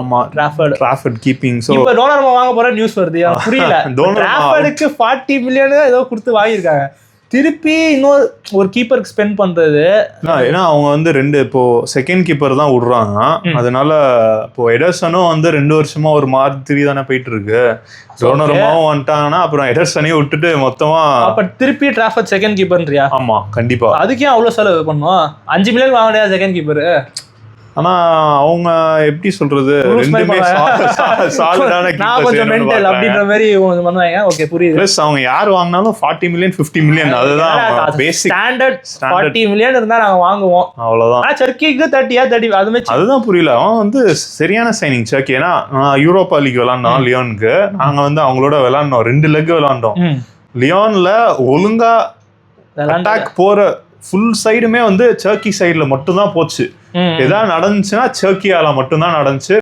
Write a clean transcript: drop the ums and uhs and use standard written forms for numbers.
ஆமா Trafford keeping. So இப்போ டோனர்மா வாங்க போற நியூஸ் வருது, புரியல. டிராஃபர்டுக்கு 40 மில்லியன் ஏதோ கொடுத்து வாங்கியிருக்காங்க. திருப்பி இன்னொரு ஒரு கீப்பருக்கு ஸ்பெண்ட் பண்றது, ஏன்னா அவங்க வந்து இப்போ செகண்ட் கீப்பர் தான் விடுறாங்க. அதனால இப்போ எடர்சனும் வந்து 2 வருஷமா ஒரு மாதிரி தானே போயிட்டு இருக்கு. டோனர்மாவும் வந்துட்டாங்கன்னா அப்புறம் எடர்சனையும் விட்டுட்டு மொத்தமா அப்ப திருப்பி டிராஃபர்ட் செகண்ட் கீப்பர்ன்றியா? ஆமா கண்டிப்பா. அதுக்கே அவ்வளவு செலவு பண்ணுவோம். 5 மில்லியன் வாங்க முடியாது செகண்ட் கீப்பர். ஆனா அவங்க எப்படி சொல்றது, ரெண்டுமே சாலிடான நான் கொஞ்சம் மென்டல் அப்படின்ற மாதிரி பண்ணுவாங்க. ஓகே புரியுது. பிளஸ் அவங்க யார் வாங்கினாலும் 40 மில்லியன் 50 மில்லியன் அதுதான் பேசிக் ஸ்டாண்டர்ட். 40 மில்லியன் இருந்தா நாங்க வாங்குவோம், அவ்வளவுதான். ஆனா சர்க்கிக்கு 30 அதுதான் புரியல. அவன் வந்து சரியான சைனிங் சர்க்கி. ஏன்னா யூரோப்பா லீக் விளாண்டோம் லியோனுக்கு. நாங்க வந்து அவங்களோட விளாண்டோம், 2 லெக் விளாண்டோம். லியோன்ல ஒழுங்கா அட்டாக் போற ஃபுல் சைடுமே வந்து சர்க்கி சைடுல மட்டும் தான் போச்சு. ஏதாவது நடந்துச்சுன்னா சர்க்கியால மட்டும்தான் நடந்துச்சு.